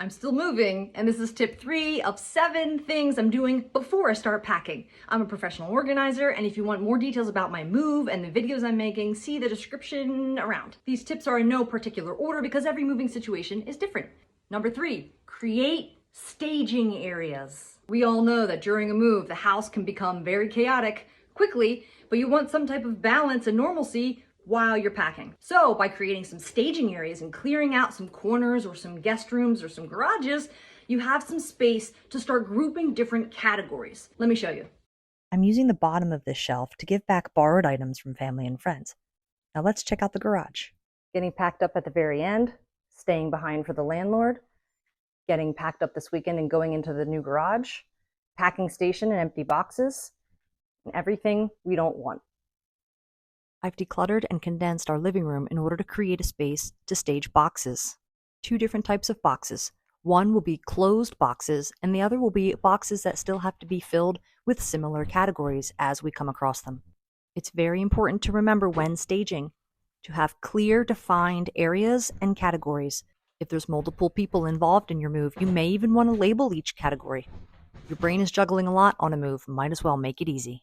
I'm still moving, and this is tip 3 of 7 things I'm doing before I start packing. I'm a professional organizer, and if you want more details about my move and the videos I'm making, see the description around. These tips are in no particular order because every moving situation is different. Number 3, create staging areas. We all know that during a move, the house can become very chaotic quickly, but you want some type of balance and normalcy while you're packing. So by creating some staging areas and clearing out some corners or some guest rooms or some garages, you have some space to start grouping different categories. Let me show you. I'm using the bottom of this shelf to give back borrowed items from family and friends. Now let's check out the garage. Getting packed up at the very end, staying behind for the landlord, getting packed up this weekend and going into the new garage, packing station and empty boxes, and everything we don't want. I've decluttered and condensed our living room in order to create a space to stage boxes. 2 different types of boxes. One will be closed boxes, and the other will be boxes that still have to be filled with similar categories as we come across them. It's very important to remember when staging to have clear, defined areas and categories. If there's multiple people involved in your move, you may even want to label each category. Your brain is juggling a lot on a move, might as well make it easy.